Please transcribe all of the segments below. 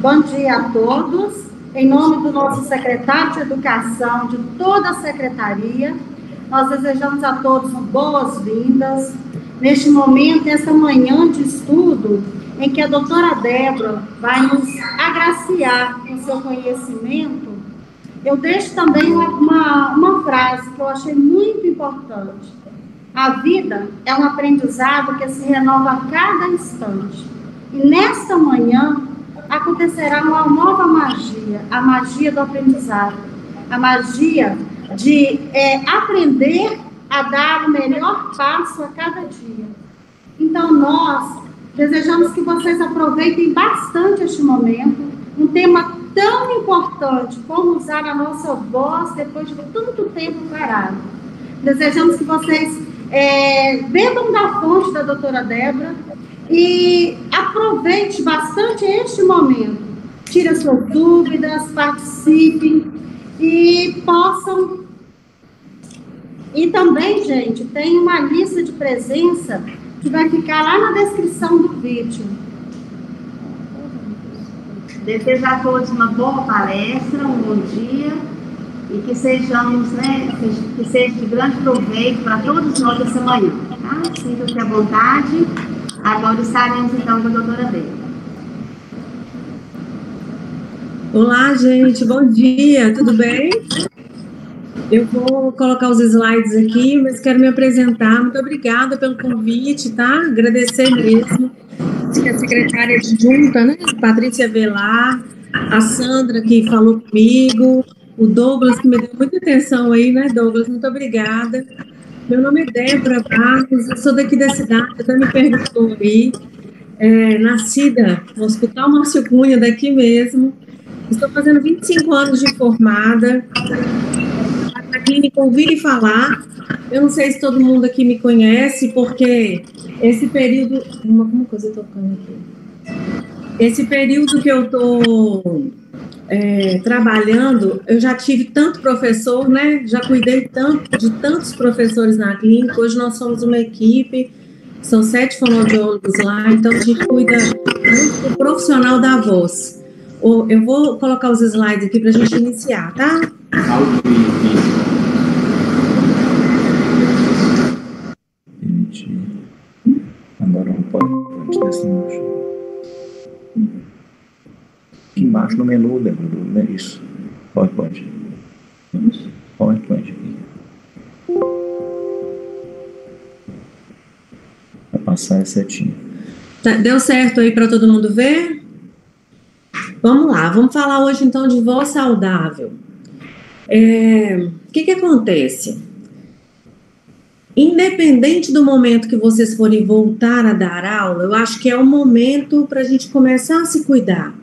Bom dia a todos. Em nome do nosso secretário de Educação, de toda a secretaria, nós desejamos a todos boas-vindas neste momento, nessa manhã de estudo, em que a doutora Débora vai nos agraciar com seu conhecimento. Eu deixo também uma frase que eu achei muito importante. A vida é um aprendizado que se renova a cada instante. E nesta manhã acontecerá uma nova magia, a magia do aprendizado, a magia de aprender a dar o melhor passo a cada dia. Então, nós desejamos que vocês aproveitem bastante este momento, um tema tão importante como usar a nossa voz depois de tanto tempo parado. Desejamos que vocês bebam da fonte da doutora Débora e aproveite bastante este momento. Tire as suas dúvidas, participem e possam. E também, gente, tem uma lista de presença que vai ficar lá na descrição do vídeo. Desejo a todos uma boa palestra, um bom dia e que sejamos, que seja de grande proveito para todos nós essa manhã, tá? Sinta-se à vontade. Agora estaremos então com a doutora Débora. Olá, gente, bom dia, tudo bem? Eu vou colocar os slides aqui, mas quero me apresentar. Muito obrigada pelo convite, tá? Agradecer mesmo. A secretária adjunta, né? Patrícia Velar, a Sandra que falou comigo, o Douglas que me deu muita atenção aí, né, Douglas? Muito obrigada. Meu nome é Débora Barros, eu sou daqui da cidade, até me perguntou aí, nascida no Hospital Márcio Cunha, daqui mesmo. Estou fazendo 25 anos de formada, na clínica Ouvir e Falar. Eu não sei se todo mundo aqui me conhece, porque esse período... Uma coisa tocando aqui. Esse período que eu estou trabalhando, eu já tive tanto professor, né? Já cuidei de tantos professores na clínica. Hoje nós somos uma equipe, são 7 fonoaudiólogos lá, então a gente cuida muito do profissional da voz. Eu vou colocar os slides aqui para a gente iniciar, tá? Agora um PowerPoint dessa embaixo. Aqui embaixo no menu, né? Isso. PowerPoint. PowerPoint aqui. Vai passar a setinha. Tá, deu certo aí para todo mundo ver? Vamos lá, vamos falar hoje então de voz saudável. O que acontece? Independente do momento que vocês forem voltar a dar aula, eu acho que é o momento para a gente começar a se cuidar.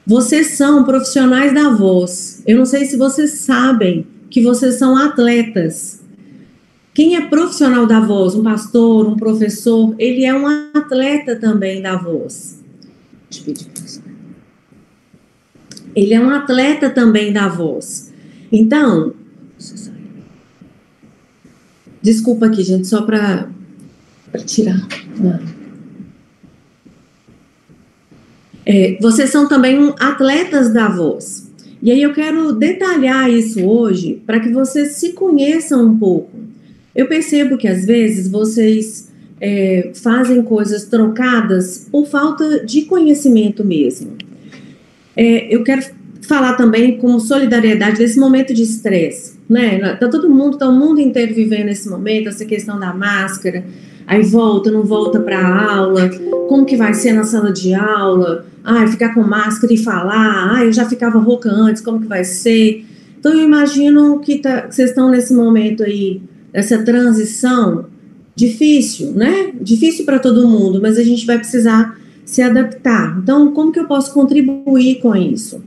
Vocês são profissionais da voz. Eu não sei se vocês sabem que vocês são atletas. Quem é profissional da voz, um pastor, um professor, ele é um atleta também da voz. Deixa eu pedir para você. Ele é um atleta também da voz. Então, desculpa aqui, gente, só para tirar. Vocês são também atletas da voz. E aí eu quero detalhar isso hoje para que vocês se conheçam um pouco. Eu percebo que às vezes vocês fazem coisas trocadas por falta de conhecimento mesmo. Eu quero falar também como solidariedade desse momento de estresse, né? Tá todo mundo, tá o mundo inteiro vivendo esse momento, essa questão da máscara, aí volta, não volta para a aula, como que vai ser na sala de aula, ficar com máscara e falar, eu já ficava rouca antes, como que vai ser? Então eu imagino que vocês estão nesse momento aí, essa transição difícil, né? Difícil para todo mundo, mas a gente vai precisar se adaptar. Então, como que eu posso contribuir com isso?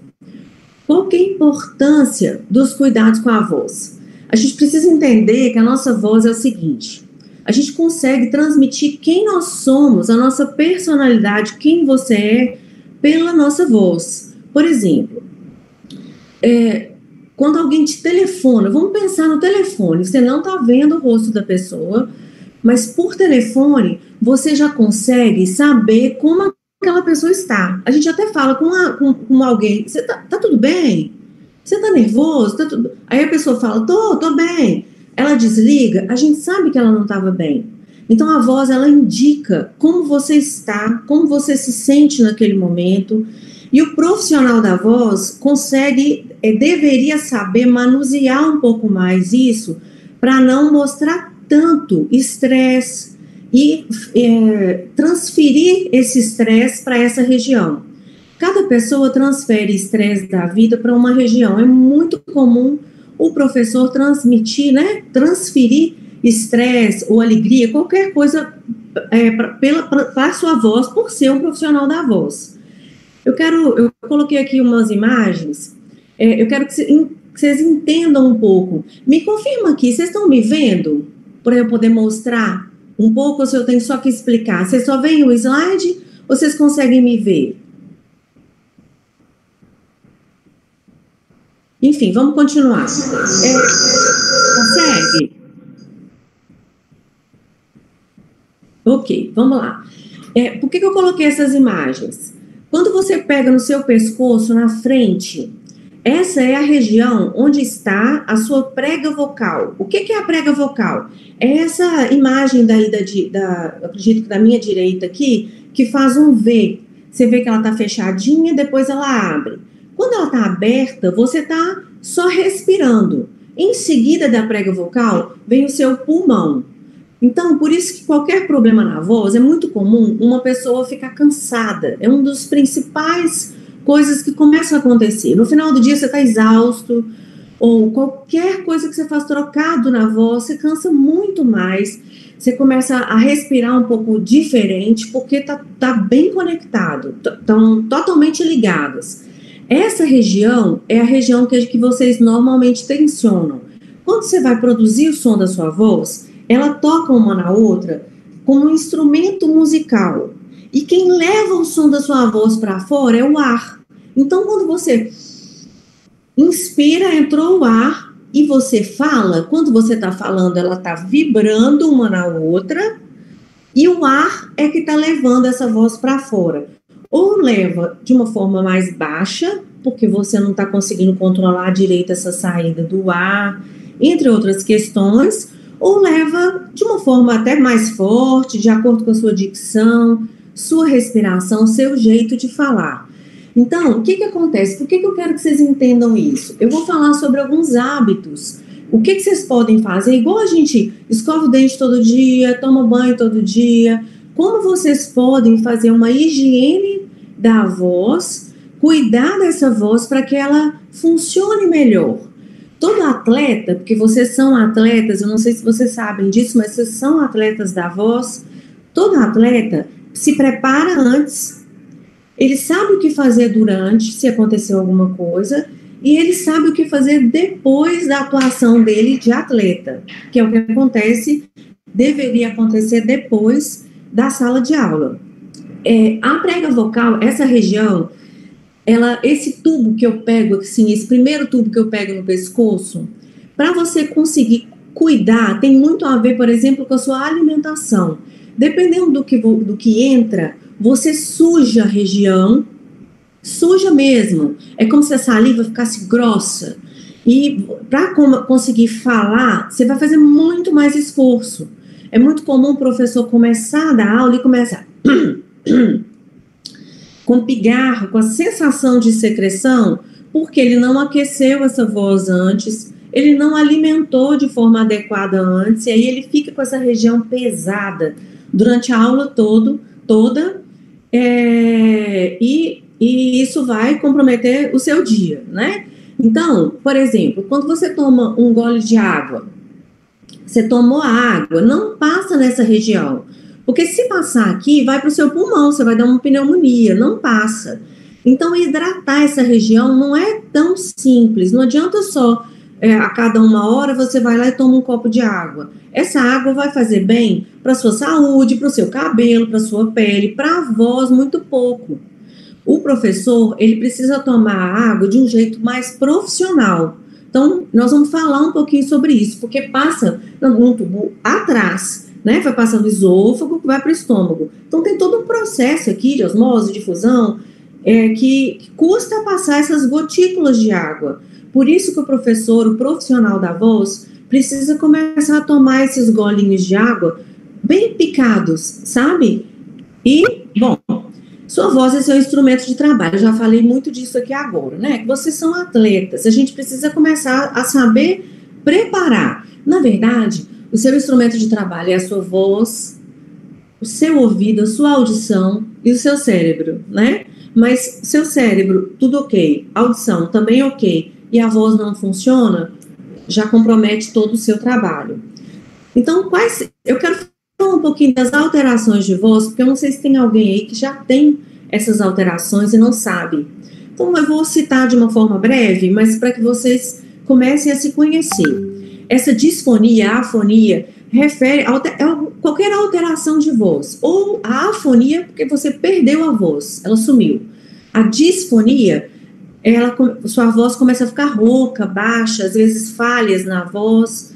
Qual que é a importância dos cuidados com a voz? A gente precisa entender que a nossa voz é o seguinte: a gente consegue transmitir quem nós somos, a nossa personalidade, quem você é, pela nossa voz. Por exemplo, quando alguém te telefona, vamos pensar no telefone, você não está vendo o rosto da pessoa, mas por telefone você já consegue saber como aquela pessoa está. A gente até fala com alguém, você tá tudo bem? Você tá nervoso? Tá tudo... Aí a pessoa fala, tô bem. Ela desliga, a gente sabe que ela não estava bem. Então a voz, ela indica como você está, como você se sente naquele momento. E o profissional da voz deveria saber manusear um pouco mais isso para não mostrar tanto estresse e transferir esse estresse para essa região. Cada pessoa transfere estresse da vida para uma região. É muito comum o professor transferir estresse ou alegria, qualquer coisa para a sua voz, por ser um profissional da voz. Eu coloquei aqui umas imagens, eu quero que vocês entendam um pouco. Me confirma aqui, vocês estão me vendo? Para eu poder mostrar um pouco, ou se eu tenho só que explicar? Vocês só veem o slide ou vocês conseguem me ver? Enfim, vamos continuar. Consegue? Ok, vamos lá. Por que eu coloquei essas imagens? Quando você pega no seu pescoço, na frente, essa é a região onde está a sua prega vocal. O que é a prega vocal? É essa imagem daí eu acredito que da minha direita aqui, que faz um V. Você vê que ela está fechadinha, depois ela abre. Quando ela está aberta, você está só respirando. Em seguida da prega vocal, vem o seu pulmão. Então, por isso que qualquer problema na voz, é muito comum uma pessoa ficar cansada. É uma das principais coisas que começam a acontecer. No final do dia, você está exausto, ou qualquer coisa que você faz trocado na voz, você cansa muito mais. Você começa a respirar um pouco diferente, porque tá bem conectado, estão totalmente ligadas. Essa região é a região que vocês normalmente tensionam. Quando você vai produzir o som da sua voz, ela toca uma na outra como um instrumento musical. E quem leva o som da sua voz para fora é o ar. Então, quando você inspira, entrou o ar e você fala, quando você está falando, ela está vibrando uma na outra e o ar é que está levando essa voz para fora. Ou leva de uma forma mais baixa, porque você não está conseguindo controlar direito essa saída do ar, entre outras questões, ou leva de uma forma até mais forte, de acordo com a sua dicção, sua respiração, seu jeito de falar. Então, o que acontece? Por que eu quero que vocês entendam isso? Eu vou falar sobre alguns hábitos. O que vocês podem fazer? Igual a gente escova o dente todo dia, toma banho todo dia. Como vocês podem fazer uma higiene da voz, cuidar dessa voz para que ela funcione melhor? Todo atleta, porque vocês são atletas, eu não sei se vocês sabem disso, mas vocês são atletas da voz, todo atleta se prepara antes, ele sabe o que fazer durante, se acontecer alguma coisa, e ele sabe o que fazer depois da atuação dele de atleta, que é o que deveria acontecer depois da sala de aula. A prega vocal, essa região, esse tubo que eu pego, assim, esse primeiro tubo que eu pego no pescoço, para você conseguir cuidar, tem muito a ver, por exemplo, com a sua alimentação. Dependendo do que entra, você suja a região, suja mesmo. É como se a saliva ficasse grossa. E para conseguir falar, você vai fazer muito mais esforço. É muito comum o professor começar a dar aula e começar com pigarro, com a sensação de secreção, porque ele não aqueceu essa voz antes, ele não alimentou de forma adequada antes, e aí ele fica com essa região pesada durante a aula toda, e isso vai comprometer o seu dia, né? Então, por exemplo, quando você toma um gole de água, você tomou a água, não passa nessa região, porque se passar aqui, vai para o seu pulmão, você vai dar uma pneumonia, não passa. Então, hidratar essa região não é tão simples, não adianta só a cada 1 hora você vai lá e toma um copo de água. Essa água vai fazer bem para a sua saúde, para o seu cabelo, para a sua pele, para a voz, muito pouco. O professor, ele precisa tomar a água de um jeito mais profissional. Então, nós vamos falar um pouquinho sobre isso, porque passa num tubo atrás, né? Vai passar do esôfago, vai para o estômago. Então, tem todo um processo aqui de osmose, difusão, que custa passar essas gotículas de água. Por isso que o professor, o profissional da voz, precisa começar a tomar esses golinhos de água bem picados, sabe? E, bom, sua voz é seu instrumento de trabalho. Eu já falei muito disso aqui agora, né? Vocês são atletas, a gente precisa começar a saber preparar. Na verdade, o seu instrumento de trabalho é a sua voz, o seu ouvido, a sua audição e o seu cérebro, né? Mas seu cérebro, tudo ok, audição também ok, e a voz não funciona, já compromete todo o seu trabalho. Então, eu quero falar um pouquinho das alterações de voz, porque eu não sei se tem alguém aí que já tem essas alterações e não sabe. Então, eu vou citar de uma forma breve, mas para que vocês comecem a se conhecer. Essa disfonia, afonia, refere a qualquer alteração de voz, ou a afonia, porque você perdeu a voz, ela sumiu. A disfonia, sua voz começa a ficar rouca, baixa, às vezes falhas na voz.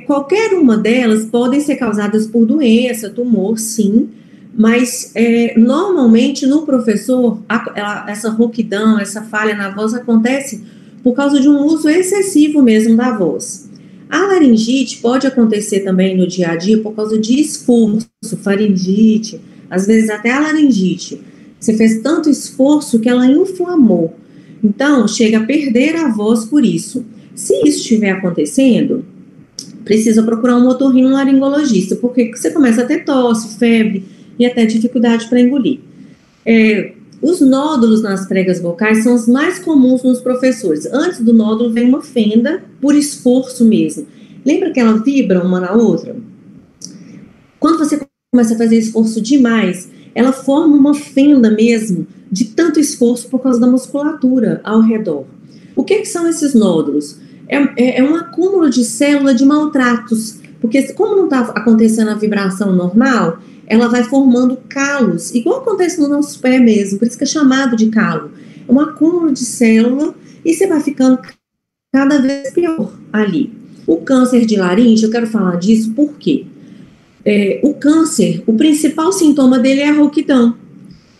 Qualquer uma delas podem ser causadas por doença, tumor, sim, mas normalmente no professor, essa rouquidão, essa falha na voz acontece por causa de um uso excessivo mesmo da voz. A laringite pode acontecer também no dia a dia por causa de esforço, faringite, às vezes até a laringite. Você fez tanto esforço que ela inflamou. Então, chega a perder a voz por isso. Se isso estiver acontecendo, precisa procurar um otorrinolaringologista, porque você começa a ter tosse, febre e até dificuldade para engolir. Os nódulos nas pregas vocais são os mais comuns nos professores. Antes do nódulo vem uma fenda por esforço mesmo. Lembra que elas vibram uma na outra? Quando você começa a fazer esforço demais, ela forma uma fenda mesmo de tanto esforço por causa da musculatura ao redor. O que são esses nódulos? É um acúmulo de célula de maltratos, porque como não está acontecendo a vibração normal, ela vai formando calos, igual acontece no nosso pé mesmo, por isso que é chamado de calo. É um acúmulo de célula e você vai ficando cada vez pior ali. O câncer de laringe, eu quero falar disso por quê? O câncer, o principal sintoma dele é a rouquidão.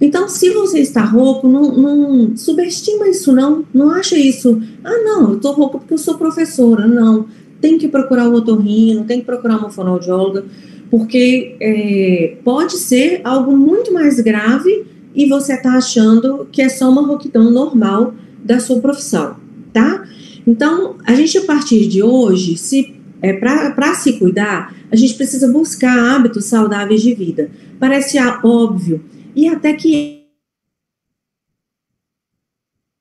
Então, se você está rouco, não subestima isso, não acha isso. Não, eu estou rouco porque eu sou professora. Não, tem que procurar o otorrino, tem que procurar uma fonoaudióloga, porque pode ser algo muito mais grave e você está achando que é só uma rouquidão normal da sua profissão, tá? Então, a gente, a partir de hoje, para se cuidar, a gente precisa buscar hábitos saudáveis de vida. Parece óbvio, e até que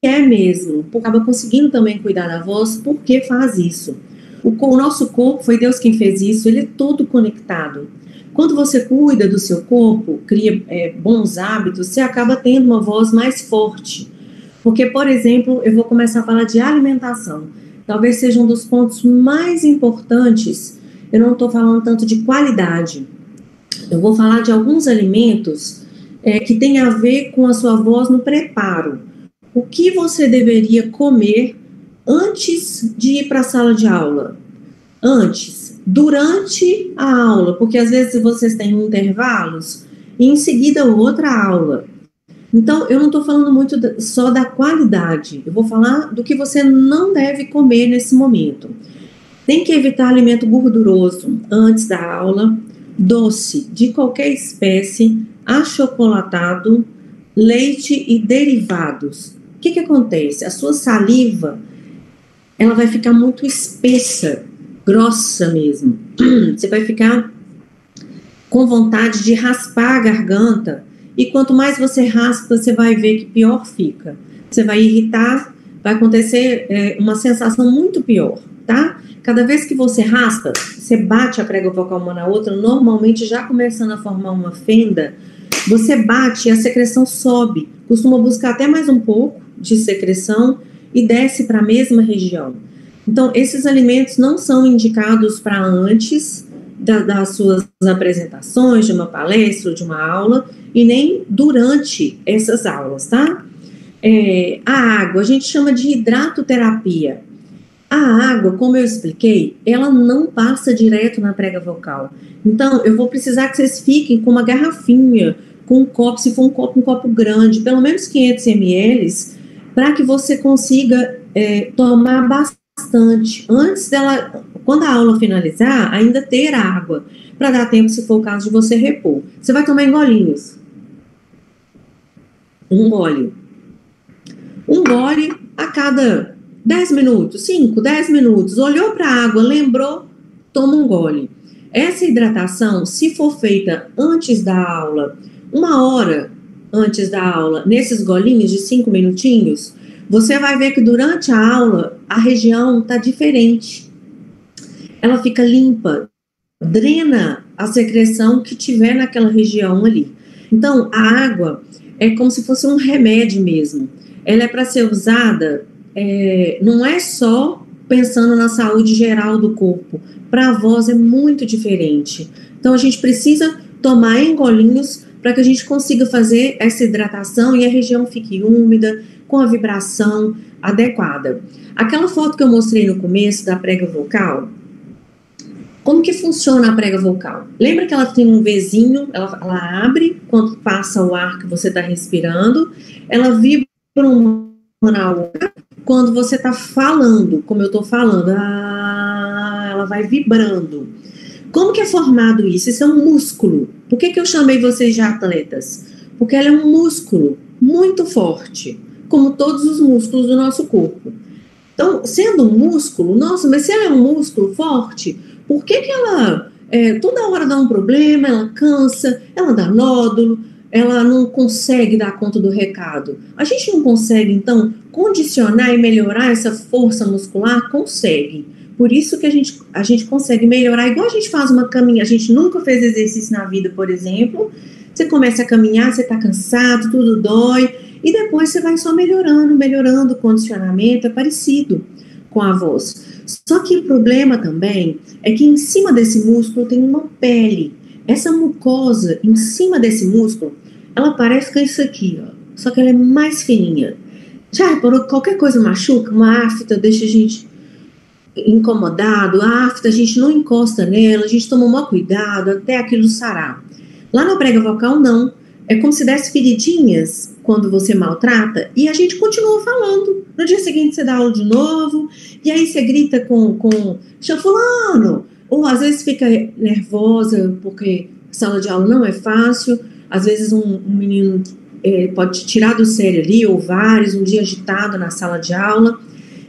é mesmo, porque acaba conseguindo também cuidar da voz, porque faz isso. O nosso corpo, foi Deus quem fez isso, ele é todo conectado. Quando você cuida do seu corpo, cria bons hábitos, você acaba tendo uma voz mais forte. Porque, por exemplo, eu vou começar a falar de alimentação. Talvez seja um dos pontos mais importantes. Eu não estou falando tanto de qualidade. Eu vou falar de alguns alimentos que tem a ver com a sua voz no preparo. O que você deveria comer antes de ir para a sala de aula? Antes, durante a aula, porque às vezes vocês têm intervalos e em seguida outra aula. Então, eu não estou falando muito só da qualidade, eu vou falar do que você não deve comer nesse momento. Tem que evitar alimento gorduroso antes da aula, doce de qualquer espécie, achocolatado, leite e derivados. O que acontece? A sua saliva, ela vai ficar muito espessa, grossa mesmo. Você vai ficar com vontade de raspar a garganta, e quanto mais você raspa, você vai ver que pior fica. Você vai irritar, vai acontecer uma sensação muito pior, tá? Cada vez que você raspa, você bate a prega vocal uma na outra, normalmente já começando a formar uma fenda, você bate e a secreção sobe, costuma buscar até mais um pouco de secreção e desce para a mesma região. Então, esses alimentos não são indicados para antes das suas apresentações, de uma palestra ou de uma aula, e nem durante essas aulas, tá? A água, a gente chama de hidratoterapia. A água, como eu expliquei, ela não passa direto na prega vocal. Então, eu vou precisar que vocês fiquem com uma garrafinha, com um copo, se for um copo grande, pelo menos 500 ml, para que você consiga tomar bastante. Antes dela, quando a aula finalizar, ainda ter água, para dar tempo, se for o caso, de você repor. Você vai tomar em golinhos. Um gole a cada 10 minutos, 5, 10 minutos, olhou para a água, lembrou, toma um gole. Essa hidratação, se for feita antes da aula, 1 hora antes da aula, nesses golinhos de 5 minutinhos, você vai ver que durante a aula, a região está diferente. Ela fica limpa, drena a secreção que tiver naquela região ali. Então, a água é como se fosse um remédio mesmo. Ela é para ser usada, não é só pensando na saúde geral do corpo. Para a voz é muito diferente. Então, a gente precisa tomar em golinhos para que a gente consiga fazer essa hidratação e a região fique úmida, com a vibração adequada. Aquela foto que eu mostrei no começo da prega vocal, como que funciona a prega vocal? Lembra que ela tem um Vzinho, ela abre quando passa o ar que você está respirando, ela vibra uma na outra, quando você está falando, como eu estou falando, ela vai vibrando. Como que é formado isso? Isso é um músculo. Por que eu chamei vocês de atletas? Porque ela é um músculo muito forte, como todos os músculos do nosso corpo. Então, sendo um músculo, nossa, mas se ela é um músculo forte, por que ela toda hora dá um problema, ela cansa, ela dá nódulo, ela não consegue dar conta do recado? A gente não consegue, então, condicionar e melhorar essa força muscular? Consegue. Por isso que a gente consegue melhorar, igual a gente faz uma caminhada, a gente nunca fez exercício na vida, por exemplo, você começa a caminhar, você está cansado, tudo dói, e depois você vai só melhorando o condicionamento, é parecido com a voz. Só que o problema também é que em cima desse músculo tem uma pele. Essa mucosa em cima desse músculo, ela parece com isso aqui, ó, só que ela é mais fininha. Já reparou que qualquer coisa machuca? Uma afta deixa a gente incomodado, a afta a gente não encosta nela, a gente toma o maior cuidado até aquilo sarar. Lá na prega vocal não, é como se desse feridinhas quando você maltrata e a gente continua falando. No dia seguinte você dá aula de novo e aí você grita com fulano, ou às vezes fica nervosa porque a sala de aula não é fácil, às vezes um menino pode te tirar do sério ali, ou vários, um dia agitado na sala de aula.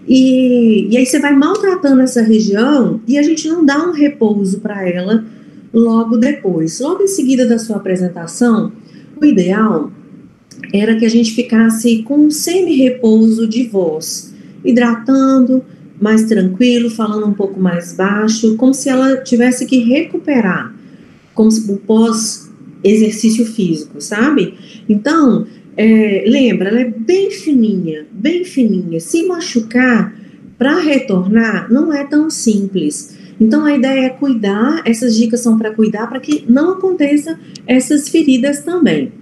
E aí você vai maltratando essa região e a gente não dá um repouso para ela logo depois. Logo em seguida da sua apresentação, o ideal era que a gente ficasse com um semi-repouso de voz, hidratando, mais tranquilo, falando um pouco mais baixo, como se ela tivesse que recuperar, como se pós-exercício físico, sabe? Então, lembra, ela é bem fininha, bem fininha. Se machucar, para retornar, não é tão simples. Então, a ideia é cuidar, essas dicas são para cuidar, para que não aconteça essas feridas também.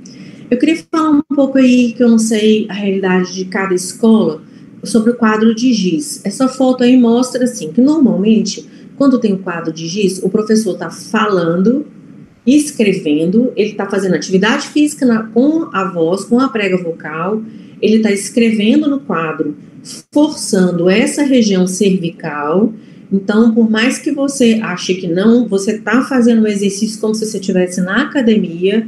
Eu queria falar um pouco aí, que eu não sei a realidade de cada escola, sobre o quadro de giz. Essa foto aí mostra, assim, que normalmente, quando tem o quadro de giz, o professor está falando, escrevendo, ele está fazendo atividade física com a voz, com a prega vocal, ele está escrevendo no quadro, forçando essa região cervical. Então, por mais que você ache que não, você está fazendo um exercício como se você estivesse na academia,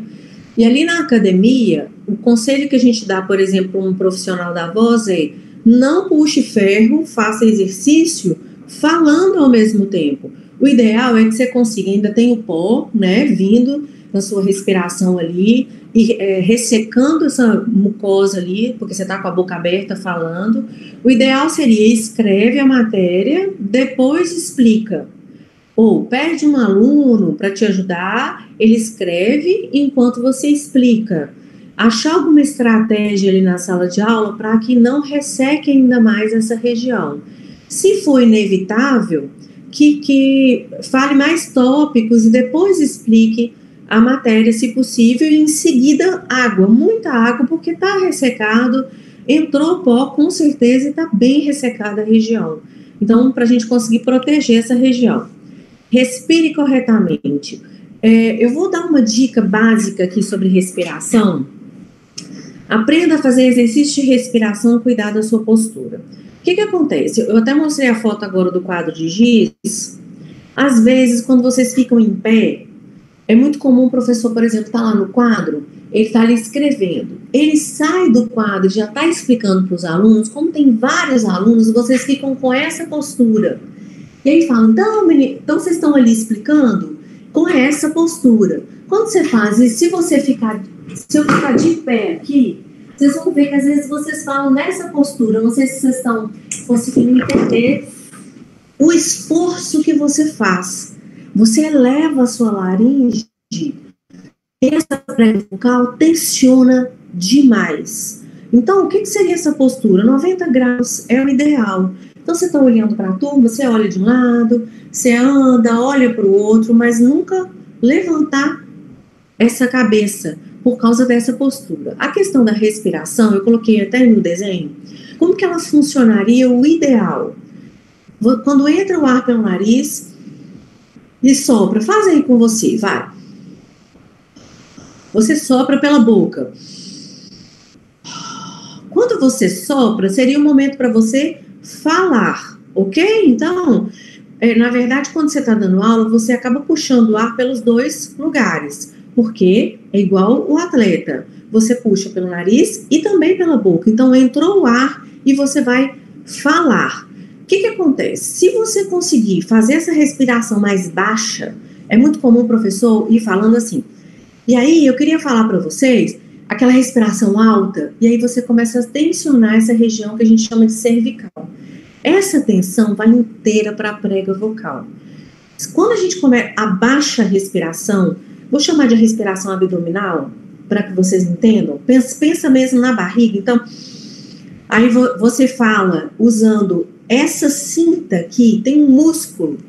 e ali na academia, o conselho que a gente dá, por exemplo, um profissional da voz é: não puxe ferro, faça exercício falando ao mesmo tempo. O ideal é que você consiga, ainda tem o pó, né, vindo na sua respiração ali, e ressecando essa mucosa ali, porque você está com a boca aberta falando. O ideal seria: escreve a matéria, depois explica. Ou pede um aluno para te ajudar, ele escreve enquanto você explica. Achar alguma estratégia ali na sala de aula para que não resseque ainda mais essa região. Se for inevitável, que fale mais tópicos e depois explique a matéria, se possível, e em seguida água, muita água, porque está ressecado, entrou pó com certeza e está bem ressecada a região. Então, para a gente conseguir proteger essa região. Respire corretamente. Eu vou dar uma dica básica aqui sobre respiração. Aprenda a fazer exercício de respiração, cuidar da sua postura. O que acontece? Eu até mostrei a foto agora do quadro de giz. Às vezes, quando vocês ficam em pé, é muito comum o professor, por exemplo, estar lá no quadro, ele está ali escrevendo. Ele sai do quadro e já está explicando para os alunos. Como tem vários alunos, vocês ficam com essa postura. E aí falam, então, menino, então vocês estão ali explicando com essa postura. Quando você faz isso, se eu ficar de pé aqui, vocês vão ver que às vezes vocês falam nessa postura. Não sei se vocês estão conseguindo entender o esforço que você faz. Você eleva a sua laringe, essa prega vocal tensiona demais. Então, o que seria essa postura? 90 graus é o ideal. Então, você está olhando para a turma, você olha de um lado, você anda, olha para o outro, mas nunca levantar essa cabeça por causa dessa postura. A questão da respiração, eu coloquei até no desenho, como que ela funcionaria o ideal? Quando entra o ar pelo nariz e sopra, faz aí com você, vai. Você sopra pela boca. Quando você sopra, seria um momento para você falar, ok? Então, na verdade, quando você está dando aula, você acaba puxando o ar pelos dois lugares, porque é igual o atleta. Você puxa pelo nariz e também pela boca. Então, entrou o ar e você vai falar. O que acontece? Se você conseguir fazer essa respiração mais baixa, é muito comum o professor ir falando assim. E aí, eu queria falar para vocês aquela respiração alta, e aí você começa a tensionar essa região que a gente chama de cervical. Essa tensão vai inteira para a prega vocal. Quando a gente abaixa a respiração, vou chamar de respiração abdominal, para que vocês entendam, pensa mesmo na barriga. Então, aí você fala usando essa cinta aqui, tem um músculo,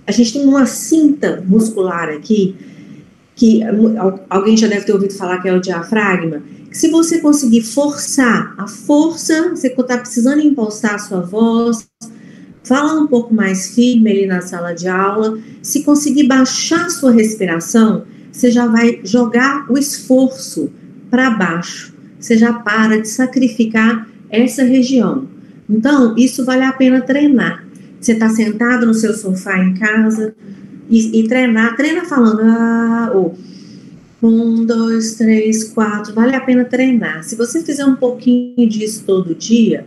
a gente tem uma cinta muscular aqui, que alguém já deve ter ouvido falar que é o diafragma, que se você conseguir forçar a força, você está precisando impulsar a sua voz, fala um pouco mais firme ali na sala de aula, se conseguir baixar a sua respiração, você já vai jogar o esforço para baixo, você já para de sacrificar essa região. Então, isso vale a pena treinar. Você está sentado no seu sofá em casa, e treina falando, 1, 2, 3, 4, vale a pena treinar. Se você fizer um pouquinho disso todo dia,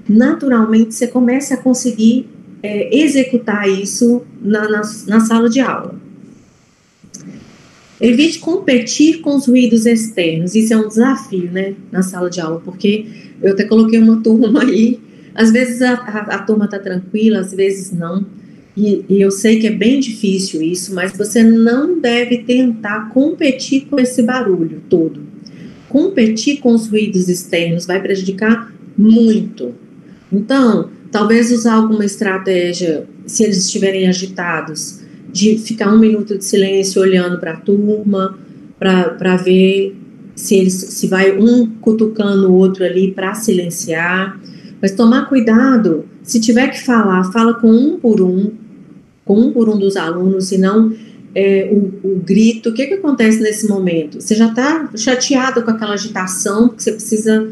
naturalmente você começa a conseguir executar isso na sala de aula. Evite competir com os ruídos externos, isso é um desafio, né, na sala de aula, porque eu até coloquei uma turma aí, às vezes a turma está tranquila, às vezes não. E eu sei que é bem difícil isso, mas você não deve tentar competir com esse barulho todo. Competir com os ruídos externos vai prejudicar muito. Então, talvez usar alguma estratégia, se eles estiverem agitados, de ficar 1 minuto de silêncio olhando para a turma, para ver se vai um cutucando o outro ali para silenciar. Mas tomar cuidado, se tiver que falar, fala com um por um dos alunos, senão o grito. O que acontece nesse momento? Você já está chateado com aquela agitação, porque você precisa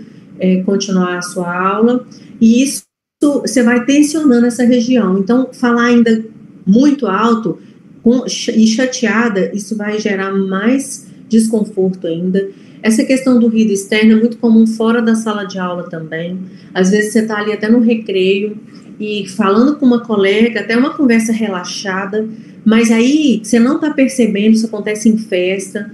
continuar a sua aula, e isso você vai tensionando essa região. Então, falar ainda muito alto e chateada, isso vai gerar mais desconforto ainda. Essa questão do ruído externo é muito comum fora da sala de aula também. Às vezes você está ali até no recreio, e falando com uma colega, até uma conversa relaxada, mas aí você não está percebendo, isso acontece em festa,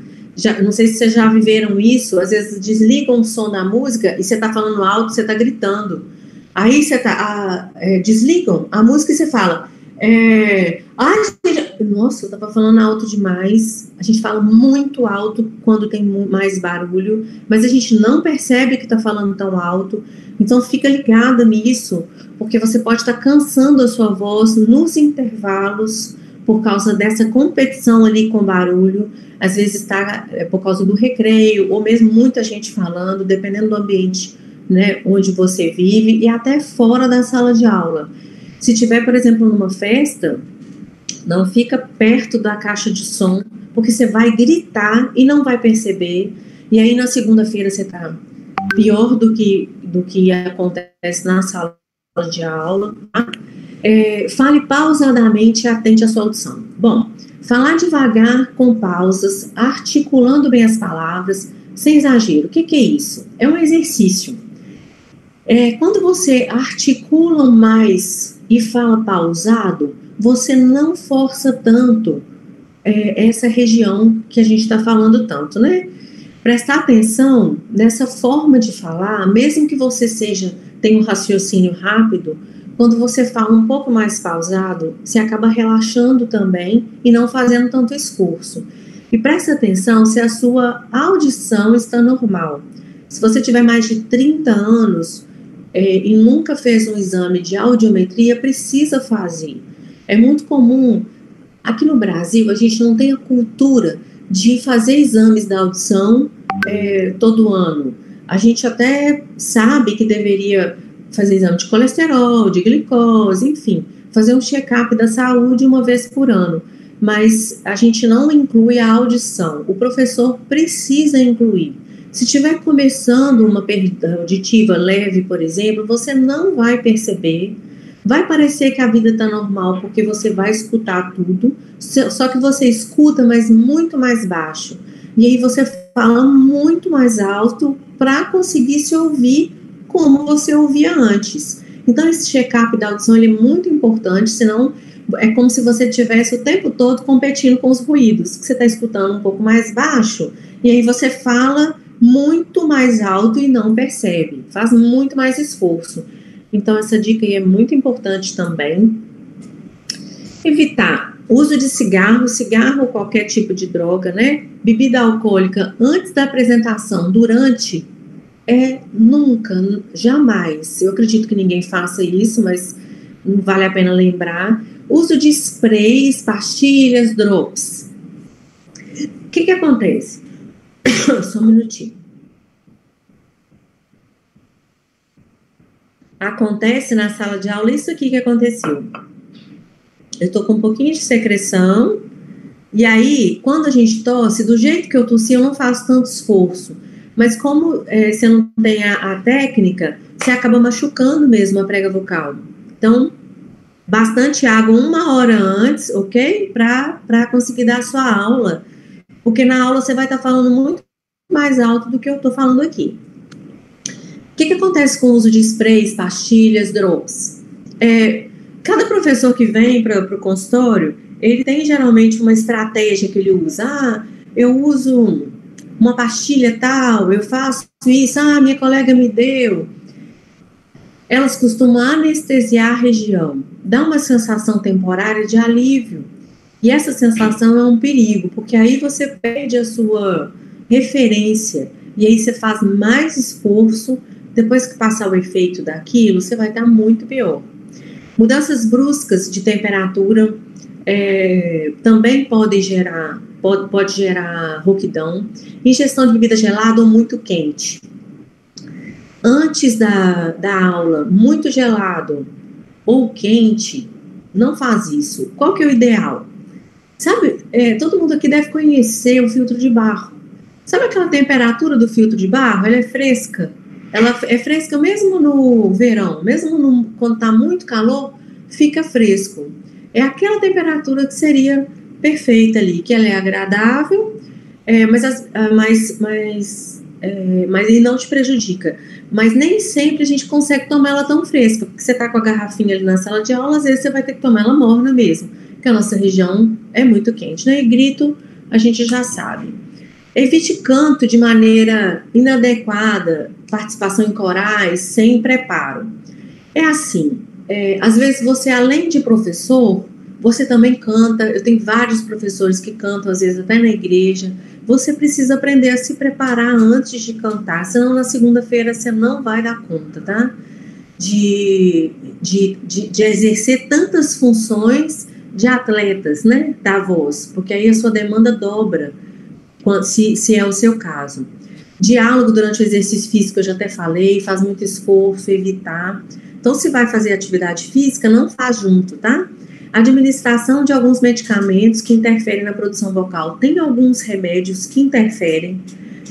não sei se vocês já viveram isso, às vezes desligam o som da música e você está falando alto, você está gritando, aí você desligam a música e você fala, nossa, eu estava falando alto demais. A gente fala muito alto quando tem mais barulho, mas a gente não percebe que está falando tão alto. Então fica ligada nisso, porque você pode estar cansando a sua voz nos intervalos por causa dessa competição ali com barulho. Às vezes está por causa do recreio, ou mesmo muita gente falando, dependendo do ambiente, né, onde você vive, e até fora da sala de aula. Se tiver, por exemplo, numa festa, não fica perto da caixa de som, porque você vai gritar e não vai perceber, e aí na segunda-feira você está pior do que acontece na sala de aula. Tá? Fale pausadamente e atente à sua audição. Bom, falar devagar, com pausas, articulando bem as palavras, sem exagero. O que é isso? É um exercício. Quando você articula mais e fala pausado, você não força tanto essa região que a gente está falando tanto, né? Prestar atenção nessa forma de falar, mesmo que você tenha um raciocínio rápido, quando você fala um pouco mais pausado, você acaba relaxando também e não fazendo tanto esforço. E preste atenção se a sua audição está normal. Se você tiver mais de 30 anos e nunca fez um exame de audiometria, precisa fazer. É muito comum, aqui no Brasil, a gente não tem a cultura de fazer exames da audição todo ano. A gente até sabe que deveria fazer exame de colesterol, de glicose, enfim, fazer um check-up da saúde uma vez por ano, mas a gente não inclui a audição. O professor precisa incluir. Se estiver começando uma perda auditiva leve, por exemplo, você não vai perceber, vai parecer que a vida está normal, porque você vai escutar tudo, só que você escuta, mas muito mais baixo. E aí você fala muito mais alto para conseguir se ouvir como você ouvia antes. Então, esse check-up da audição ele é muito importante, senão é como se você estivesse o tempo todo competindo com os ruídos, que você está escutando um pouco mais baixo, e aí você fala muito mais alto e não percebe, faz muito mais esforço. Então, essa dica aí é muito importante também. Evitar uso de cigarro ou qualquer tipo de droga, né? Bebida alcoólica antes da apresentação, durante, nunca, jamais. Eu acredito que ninguém faça isso, mas não vale a pena lembrar. Uso de sprays, pastilhas, drops. O que acontece? Só um minutinho. Acontece na sala de aula isso aqui que aconteceu. Eu tô com um pouquinho de secreção, e aí, quando a gente tosse, do jeito que eu tossi, eu não faço tanto esforço. Mas como você não tem a técnica, você acaba machucando mesmo a prega vocal. Então, bastante água 1 hora antes, ok? Para conseguir dar a sua aula. Porque na aula você vai estar falando muito mais alto do que eu estou falando aqui. O que acontece com o uso de sprays, pastilhas, drops? Cada professor que vem para o consultório, ele tem geralmente uma estratégia que ele usa. Eu uso uma pastilha tal, eu faço isso, minha colega me deu. Elas costumam anestesiar a região, dá uma sensação temporária de alívio. E essa sensação é um perigo, porque aí você perde a sua referência, e aí você faz mais esforço. Depois que passar o efeito daquilo, você vai estar muito pior. Mudanças bruscas de temperatura também pode gerar rouquidão. Ingestão de bebida gelada ou muito quente. Antes da aula, muito gelado ou quente, não faz isso. Qual que é o ideal? Sabe, todo mundo aqui deve conhecer o filtro de barro. Sabe aquela temperatura do filtro de barro? Ela é fresca. Ela é fresca mesmo no verão, mesmo quando está muito calor, fica fresco. É aquela temperatura que seria perfeita ali, que ela é agradável, mas ele não te prejudica. Mas nem sempre a gente consegue tomar ela tão fresca, porque você está com a garrafinha ali na sala de aula, às vezes você vai ter que tomar ela morna mesmo, porque a nossa região é muito quente, né? E grito, a gente já sabe. Evite canto de maneira inadequada, participação em corais, sem preparo. É assim, às vezes você, além de professor, você também canta. Eu tenho vários professores que cantam, às vezes até na igreja. Você precisa aprender a se preparar antes de cantar, senão na segunda-feira você não vai dar conta, tá? De exercer tantas funções de atletas, né, da voz, porque aí a sua demanda dobra, se é o seu caso. Diálogo durante o exercício físico, eu já até falei, faz muito esforço, evitar. Então, se vai fazer atividade física, não faz junto, tá? Administração de alguns medicamentos que interferem na produção vocal. Tem alguns remédios que interferem.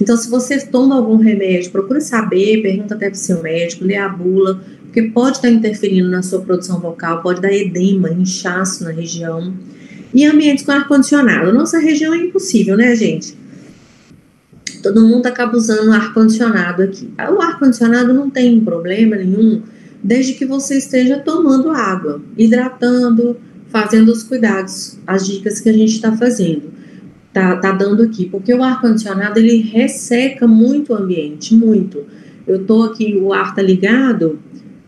Então, se você toma algum remédio, procura saber, pergunta até para o seu médico, lê a bula, porque pode estar interferindo na sua produção vocal, pode dar edema, inchaço na região. E ambientes com ar-condicionado. Nossa região é impossível, né, gente? Todo mundo acaba usando ar-condicionado aqui. O ar-condicionado não tem problema nenhum, desde que você esteja tomando água, hidratando, fazendo os cuidados, as dicas que a gente está fazendo, tá dando aqui. Porque o ar-condicionado, ele resseca muito o ambiente, muito. Eu tô aqui, o ar tá ligado,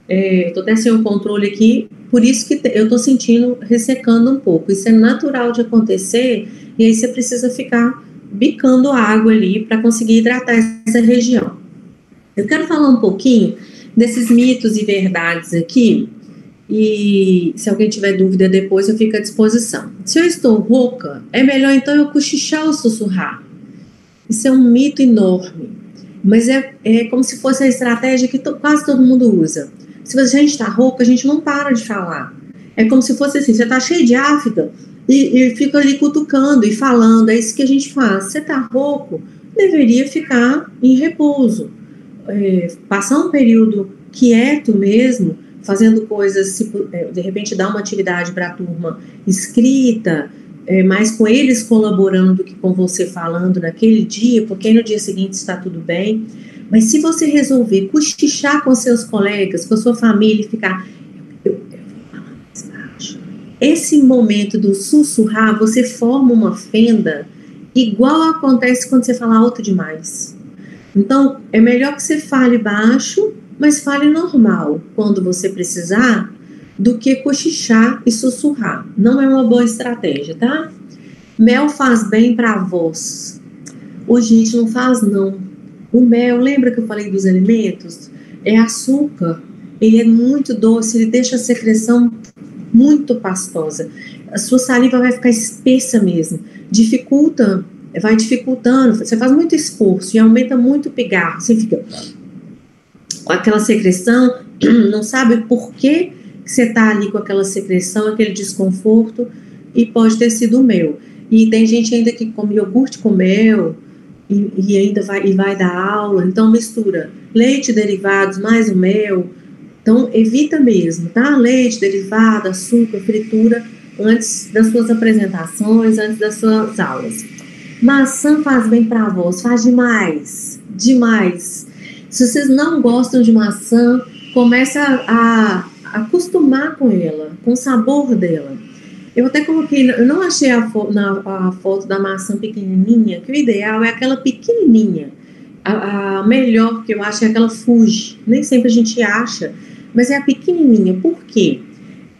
eu tô até sem o controle aqui, por isso que eu tô sentindo ressecando um pouco. Isso é natural de acontecer, e aí você precisa ficar bicando água ali para conseguir hidratar essa região. Eu quero falar um pouquinho desses mitos e verdades aqui, e se alguém tiver dúvida depois eu fico à disposição. Se eu estou rouca, é melhor então eu cochichar ou sussurrar. Isso é um mito enorme, mas é como se fosse a estratégia que quase todo mundo usa. Se a gente está rouca, a gente não para de falar. É como se fosse assim, você está cheio de afta e fica ali cutucando e falando, é isso que a gente faz. Você está rouco, deveria ficar em repouso. Passar um período quieto mesmo, fazendo coisas, de repente dar uma atividade para a turma escrita, mais com eles colaborando do que com você falando naquele dia, porque aí no dia seguinte está tudo bem. Mas se você resolver cochichar com seus colegas, com a sua família e ficar, eu vou falar mais baixo. Esse momento do sussurrar, você forma uma fenda igual acontece quando você fala alto demais. Então, é melhor que você fale baixo, mas fale normal quando você precisar, do que cochichar e sussurrar. Não é uma boa estratégia, tá? Mel faz bem para a voz. Hoje, gente, não faz não. O mel, lembra que eu falei dos alimentos? É açúcar. Ele é muito doce, ele deixa a secreção muito pastosa. A sua saliva vai ficar espessa mesmo. Vai dificultando. Você faz muito esforço e aumenta muito o pigarro. Você fica com aquela secreção, não sabe por que você está ali com aquela secreção, aquele desconforto, e pode ter sido o mel. E tem gente ainda que come iogurte com mel e ainda vai dar aula, então mistura leite, derivados, mais o mel. Então evita mesmo, tá? Leite, derivado, açúcar, fritura, antes das suas apresentações, antes das suas aulas. Maçã faz bem para a voz, faz demais, demais. Se vocês não gostam de maçã, começa a acostumar com ela, com o sabor dela. Eu até coloquei, eu não achei a foto da maçã pequenininha, que o ideal é aquela pequenininha. A melhor que eu acho é aquela Fuji. Nem sempre a gente acha, mas é a pequenininha. Por quê?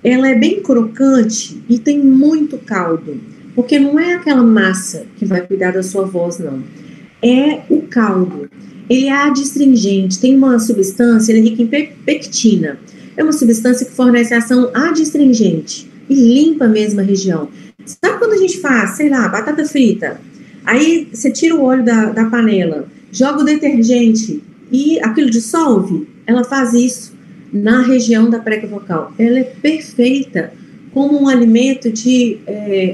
Ela é bem crocante e tem muito caldo. Porque não é aquela massa que vai cuidar da sua voz, não. É o caldo. Ele é adstringente, tem uma substância, ele é rica em pectina. É uma substância que fornece ação adstringente e limpa mesmo a região. Sabe quando a gente faz, sei lá, batata frita? Aí você tira o óleo da panela, joga o detergente e aquilo dissolve? Ela faz isso na região da preca vocal. Ela é perfeita como um alimento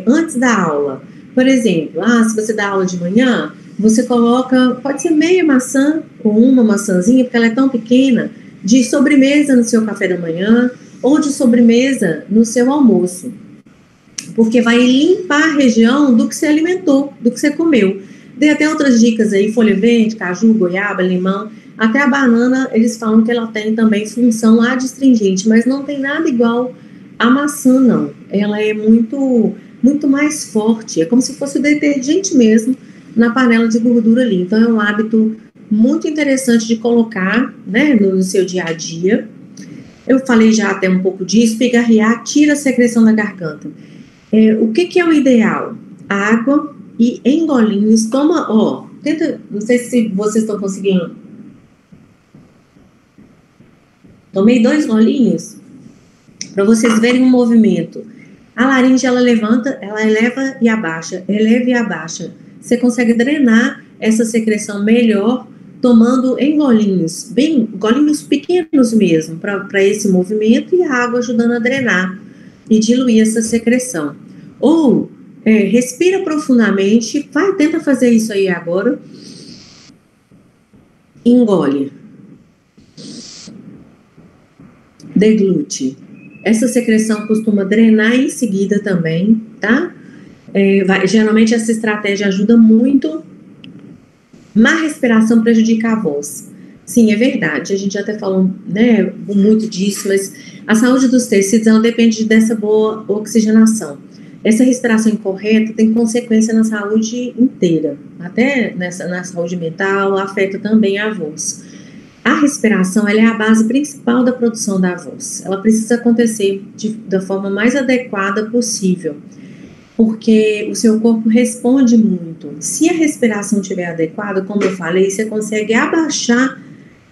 antes da aula. Por exemplo, se você dá aula de manhã, você coloca, pode ser meia maçã ou uma maçãzinha, porque ela é tão pequena, de sobremesa no seu café da manhã ou de sobremesa no seu almoço. Porque vai limpar a região do que você alimentou, do que você comeu. Dei até outras dicas aí, folha verde, caju, goiaba, limão, até a banana, eles falam que ela tem também função adstringente, mas não tem nada igual a maçã, não. Ela é muito, muito mais forte, é como se fosse o detergente mesmo na panela de gordura ali. Então é um hábito muito interessante de colocar, né, no seu dia a dia. Eu falei já até um pouco disso, pigarrear, tira a secreção da garganta. O que é o ideal? Água e em golinhos, toma, tenta, não sei se vocês estão conseguindo. Tomei 2 golinhos, para vocês verem o movimento. A laringe, ela levanta, ela eleva e abaixa, eleva e abaixa. Você consegue drenar essa secreção melhor tomando em golinhos, golinhos pequenos mesmo, para esse movimento, e a água ajudando a drenar e diluir essa secreção. Ou respira profundamente, tenta fazer isso aí agora, engole, deglute. Essa secreção costuma drenar em seguida também, tá? Geralmente essa estratégia ajuda muito. Má respiração prejudica a voz. Sim, é verdade, a gente já até falou, né, muito disso, mas a saúde dos tecidos, ela depende dessa boa oxigenação. Essa respiração incorreta tem consequência na saúde inteira, até na saúde mental, afeta também a voz. A respiração, ela é a base principal da produção da voz. Ela precisa acontecer da forma mais adequada possível, porque o seu corpo responde muito. Se a respiração estiver adequada, como eu falei, você consegue abaixar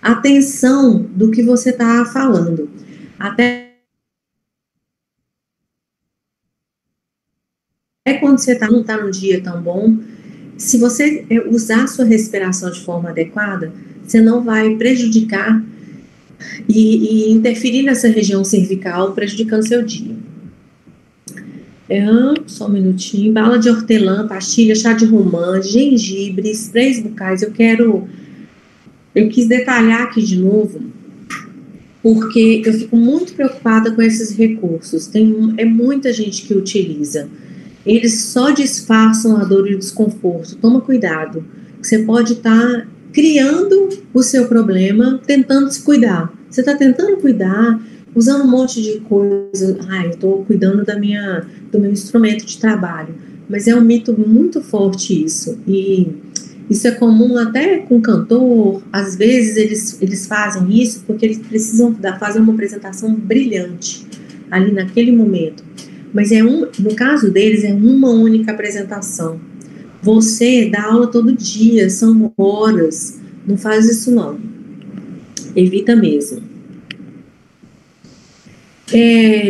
a tensão do que você está falando. Até quando você não está num dia tão bom, se você usar a sua respiração de forma adequada, você não vai prejudicar e interferir nessa região cervical, prejudicando seu dia. Só um minutinho. Bala de hortelã, pastilha, chá de romã, gengibre, sprays bucais. Eu quis detalhar aqui de novo, porque eu fico muito preocupada com esses recursos. É muita gente que utiliza. Eles só disfarçam a dor e o desconforto. Toma cuidado. Você pode estar criando o seu problema, tentando se cuidar. Você está tentando cuidar, usando um monte de coisa. Eu estou cuidando do meu instrumento de trabalho. Mas é um mito muito forte isso. E isso é comum até com cantor. Às vezes eles fazem isso porque eles precisam fazer uma apresentação brilhante ali naquele momento. Mas no caso deles, é uma única apresentação. Você dá aula todo dia, são horas. Não faz isso não. Evita mesmo.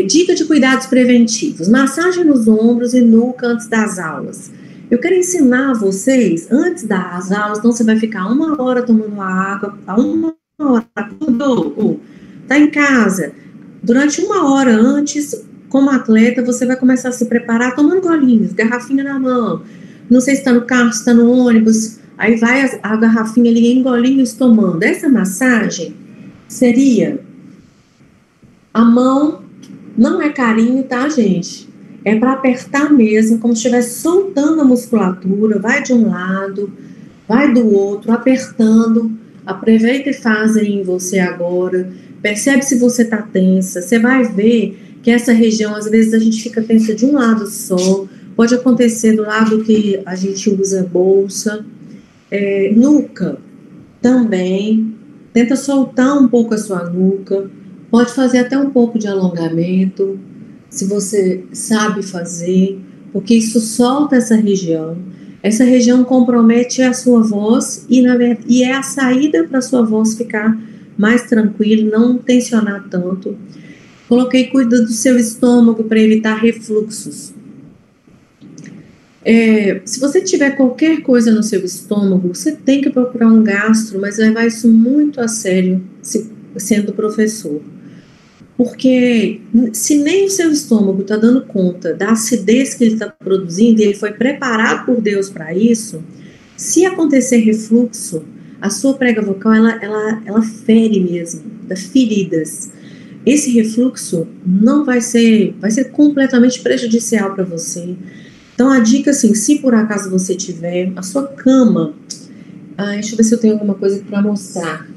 Dica de cuidados preventivos. Massagem nos ombros e nuca antes das aulas. Eu quero ensinar vocês, antes das aulas, então você vai ficar 1 hora tomando água, 1 hora, acordou, tá em casa. Durante 1 hora antes, como atleta, você vai começar a se preparar tomando golinhos, garrafinha na mão. Não sei se está no carro, se está no ônibus, aí vai a garrafinha ali em golinhos tomando. Essa massagem seria... A mão não é carinho, tá, gente? É para apertar mesmo, como se estivesse soltando a musculatura. Vai de um lado, vai do outro, apertando. Aproveita e faz aí em você agora. Percebe se você tá tensa. Você vai ver que essa região, às vezes, a gente fica tensa de um lado só. Pode acontecer do lado que a gente usa bolsa. Nuca também. Tenta soltar um pouco a sua nuca. Pode fazer até um pouco de alongamento, se você sabe fazer, porque isso solta essa região. Essa região compromete a sua voz e é a saída para a sua voz ficar mais tranquila, não tensionar tanto. Cuida do seu estômago para evitar refluxos. Se você tiver qualquer coisa no seu estômago, você tem que procurar um gastro, mas levar isso muito a sério, sendo professor. Porque se nem o seu estômago está dando conta da acidez que ele está produzindo, e ele foi preparado por Deus para isso, se acontecer refluxo, a sua prega vocal, ela fere mesmo, dá feridas. Esse refluxo vai ser completamente prejudicial para você. Então, a dica, assim, se por acaso você tiver, a sua cama... deixa eu ver se eu tenho alguma coisa para mostrar.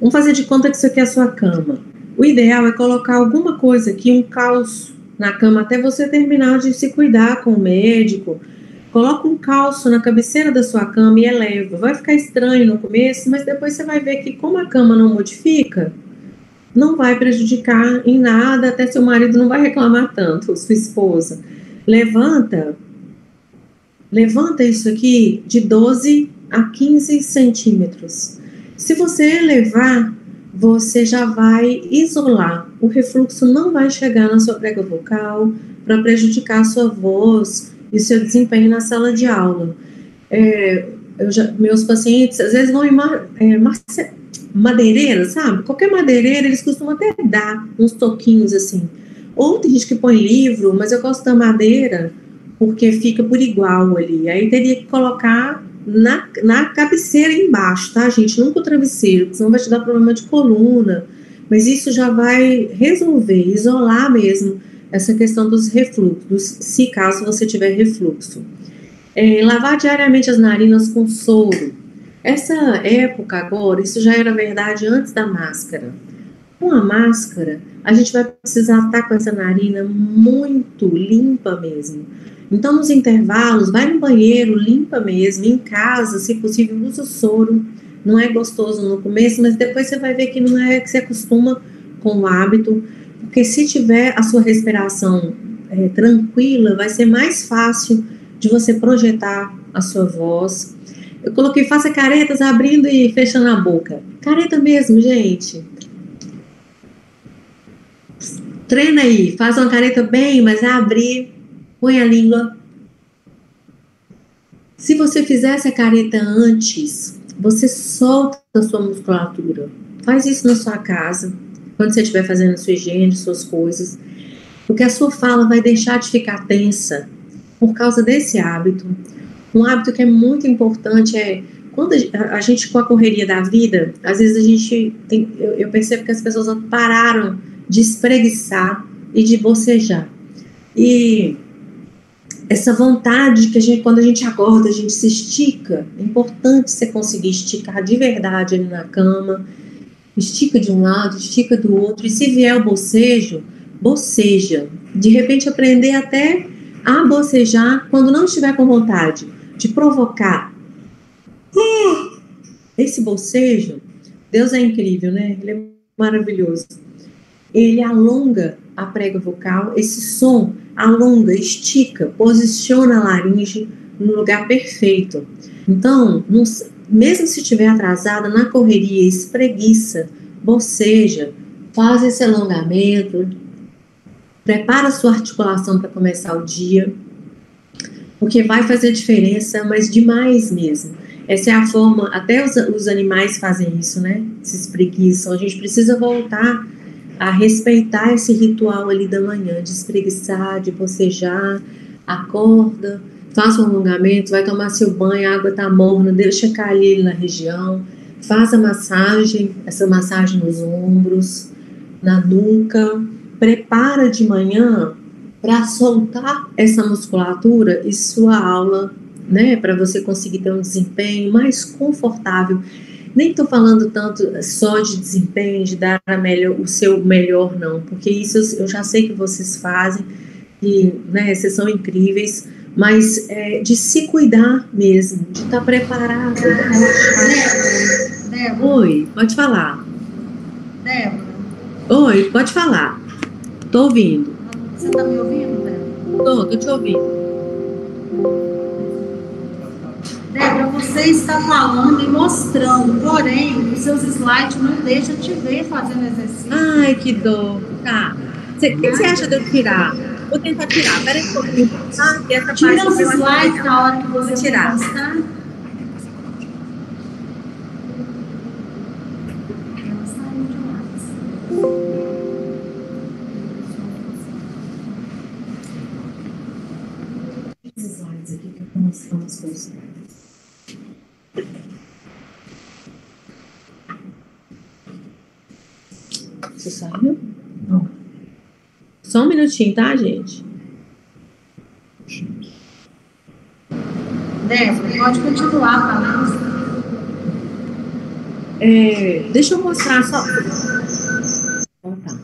Vamos fazer de conta que isso aqui é a sua cama. O ideal é colocar alguma coisa aqui, um calço na cama, até você terminar de se cuidar com o médico. Coloca um calço na cabeceira da sua cama e eleva. Vai ficar estranho no começo, mas depois você vai ver que como a cama não modifica, não vai prejudicar em nada, até seu marido não vai reclamar tanto, sua esposa. Levanta isso aqui de 12 a 15 centímetros. Se você elevar, você já vai isolar. O refluxo não vai chegar na sua prega vocal para prejudicar a sua voz e seu desempenho na sala de aula. Meus pacientes, às vezes, vão em madeireira, sabe? Qualquer madeireira, eles costumam até dar uns toquinhos assim. Ou tem gente que põe livro, mas eu gosto da madeira porque fica por igual ali. Aí teria que colocar na cabeceira embaixo, tá, gente? Nunca o travesseiro, porque senão vai te dar problema de coluna. Mas isso já vai resolver, isolar mesmo essa questão dos refluxos, se caso você tiver refluxo. Lavar diariamente as narinas com soro. Essa época agora, isso já era verdade antes da máscara. Com a máscara, a gente vai precisar estar com essa narina muito limpa mesmo. Então, nos intervalos, vai no banheiro, limpa mesmo. Em casa, se possível, usa o soro. Não é gostoso no começo, mas depois você vai ver que não é que você acostuma com o hábito. Porque se tiver a sua respiração tranquila, vai ser mais fácil de você projetar a sua voz. Eu coloquei, faça caretas abrindo e fechando a boca. Careta mesmo, gente. Treina aí, faz uma careta bem, mas abrir, põe a língua. Se você fizer essa careta antes, você solta a sua musculatura. Faz isso na sua casa, quando você estiver fazendo a sua higiene, suas coisas. Porque a sua fala vai deixar de ficar tensa por causa desse hábito. Um hábito que é muito importante é, quando a gente, com a correria da vida, às vezes a gente eu percebo que as pessoas pararam de espreguiçar e de bocejar. E essa vontade que a gente, quando a gente acorda, a gente se estica. É importante você conseguir esticar de verdade ali na cama. Estica de um lado, estica do outro. E se vier o bocejo, boceja. De repente aprender até a bocejar quando não estiver com vontade de provocar esse bocejo. Deus é incrível, né? Ele é maravilhoso. Ele alonga a prega vocal, esse som alonga, estica, posiciona a laringe no lugar perfeito. Então, mesmo se estiver atrasada, na correria, espreguiça, boceja, faz esse alongamento, prepara a sua articulação para começar o dia, porque vai fazer diferença, mas demais mesmo. Essa é a forma, até os animais fazem isso, né? Se espreguiçam. A gente precisa voltar a respeitar esse ritual ali da manhã, de espreguiçar, de bocejar, acorda, faz um alongamento, vai tomar seu banho, a água tá morna, deixa cair ali na região, faz a massagem, essa massagem nos ombros, na nuca, prepara de manhã para soltar essa musculatura e sua aula, né, para você conseguir ter um desempenho mais confortável. Nem estou falando tanto só de desempenho, de dar o seu melhor, não, porque isso eu já sei que vocês fazem, e, né, vocês são incríveis, mas de se cuidar mesmo, de estar preparado. Débora. Oi, pode falar. Débora. Oi, pode falar. Tô ouvindo. Você está me ouvindo, Débora? Tô te ouvindo. Débora, você está falando e mostrando, porém, os seus slides não deixam te ver fazendo exercício. Ai, que dor. Tá. O que você acha de eu tirar? Vou tentar tirar. Peraí um pouquinho. Tira os slides na hora que você tirar. Mostrar. Esses slides aqui que eu vou mostrar umas coisas. Você saiu? Não. Só um minutinho, tá, gente? Débora, pode continuar falando. Deixa eu mostrar só. Tá.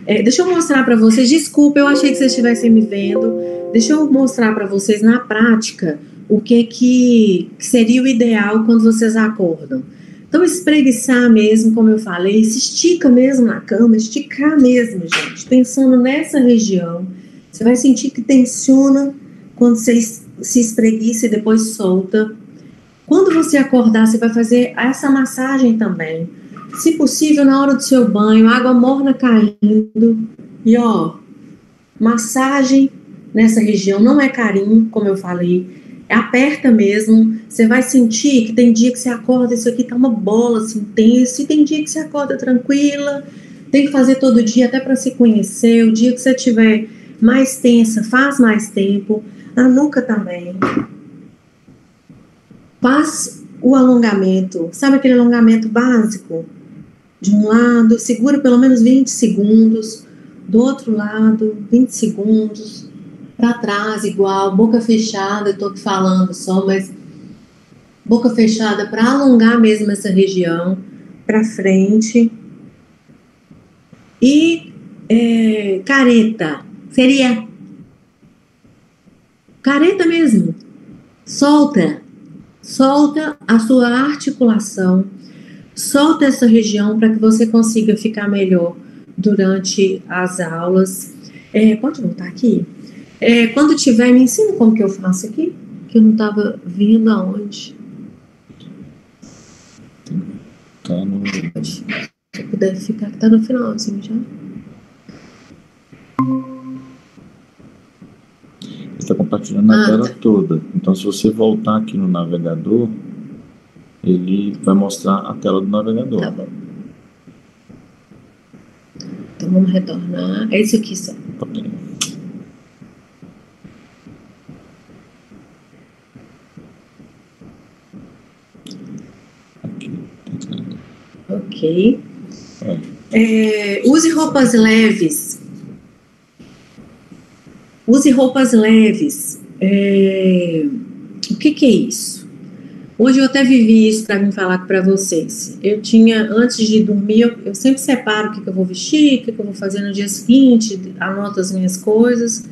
Deixa eu mostrar para vocês. Desculpa, eu achei que vocês estivessem me vendo. Deixa eu mostrar para vocês na prática o que seria o ideal quando vocês acordam. Então, espreguiçar mesmo, como eu falei, se estica mesmo na cama, esticar mesmo, gente, pensando nessa região. Você vai sentir que tensiona quando você se espreguiça e depois solta. Quando você acordar, você vai fazer essa massagem também. Se possível, na hora do seu banho, água morna caindo. E, ó, massagem nessa região, não é carinho, como eu falei. Aperta mesmo, você vai sentir que tem dia que você acorda, isso aqui tá uma bola assim, tenso, e tem dia que você acorda tranquila. Tem que fazer todo dia até para se conhecer. O dia que você tiver mais tensa, faz mais tempo. A nuca também. Faz o alongamento, sabe aquele alongamento básico? De um lado, segura pelo menos 20 segundos, do outro lado, 20 segundos, para trás igual, boca fechada, eu tô aqui falando só, mas boca fechada para alongar mesmo essa região, para frente. E careta, seria careta mesmo, solta a sua articulação, solta essa região para que você consiga ficar melhor durante as aulas. Pode voltar aqui? Quando tiver, me ensina como que eu faço aqui, que eu não estava vendo aonde. Tá no... Se puder ficar, tá no finalzinho já. Está compartilhando a tela toda. Então, se você voltar aqui no navegador, ele vai mostrar a tela do navegador. Tá bom. Então, vamos retornar. É isso aqui só. Tá bem. Aqui. Ok. Use roupas leves. Use roupas leves. O que é isso? Hoje eu até vivi isso para me falar para vocês. Eu tinha, antes de dormir, eu sempre separo o que eu vou vestir, o que eu vou fazer no dia seguinte, anoto as minhas coisas.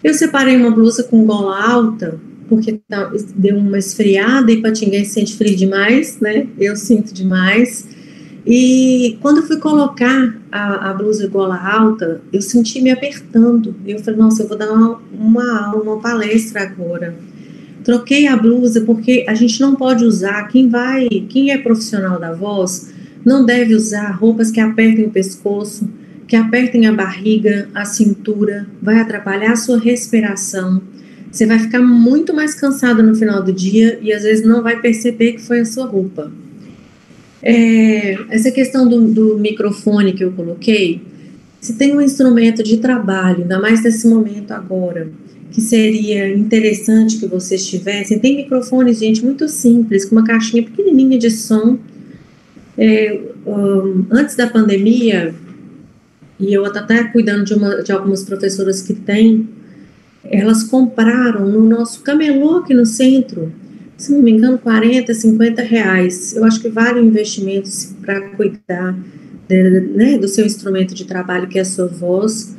Eu separei uma blusa com gola alta, porque deu uma esfriada e Patinguense sente frio demais, né? Eu sinto demais. E quando eu fui colocar a blusa gola alta, eu senti me apertando. Eu falei, nossa, eu vou dar uma palestra agora. Troquei a blusa porque a gente não pode usar, quem é profissional da voz, não deve usar roupas que apertem o pescoço, que apertem a barriga, a cintura, vai atrapalhar a sua respiração. Você vai ficar muito mais cansada no final do dia e às vezes não vai perceber que foi a sua roupa. Essa questão do microfone que eu coloquei, se tem um instrumento de trabalho, ainda mais nesse momento agora, que seria interessante que vocês tivessem, tem microfones, gente, muito simples, com uma caixinha pequenininha de som. Antes da pandemia, e eu até cuidando de algumas professoras que têm, elas compraram no nosso camelô aqui no centro, se não me engano, 40, 50 reais. Eu acho que vale o investimento para cuidar do seu instrumento de trabalho, que é a sua voz.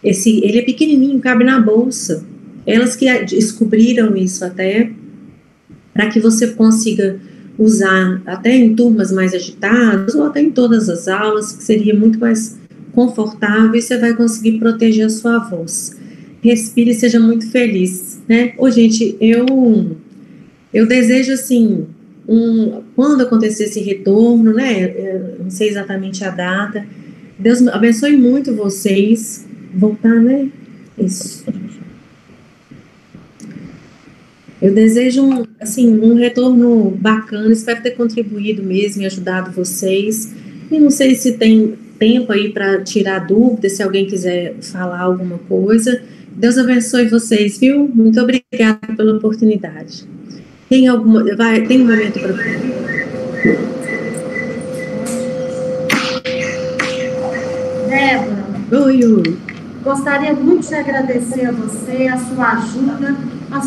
Ele é pequenininho, cabe na bolsa. Elas que descobriram isso até, para que você consiga usar até em turmas mais agitadas, ou até em todas as aulas, que seria muito mais confortável, e você vai conseguir proteger a sua voz. Respire e seja muito feliz, né? Gente, eu desejo, assim, quando acontecer esse retorno, né, eu não sei exatamente a data, Deus abençoe muito vocês, voltar, né, isso. Eu desejo, um retorno bacana, espero ter contribuído mesmo e ajudado vocês, e não sei se tem tempo aí para tirar dúvidas, se alguém quiser falar alguma coisa. Deus abençoe vocês, viu? Muito obrigada pela oportunidade. Tem um momento para... Débora. Oi. Gostaria muito de agradecer a você, a sua ajuda a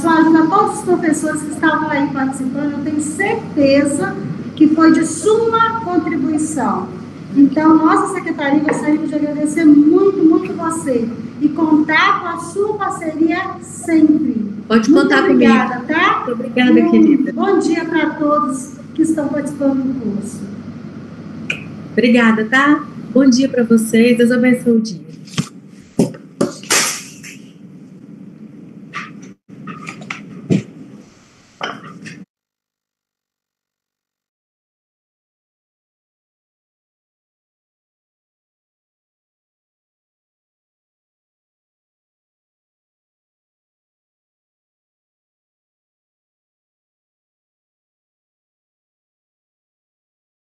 todos os professores que estavam aí participando. Eu tenho certeza que foi de suma contribuição. Então, nossa secretaria gostaria de agradecer muito, muito você e contar com a sua parceria sempre. Pode contar comigo. Obrigada, tá? Muito obrigada, querida. Bom dia para todos que estão participando do curso. Obrigada, tá? Bom dia para vocês. Deus abençoe o dia.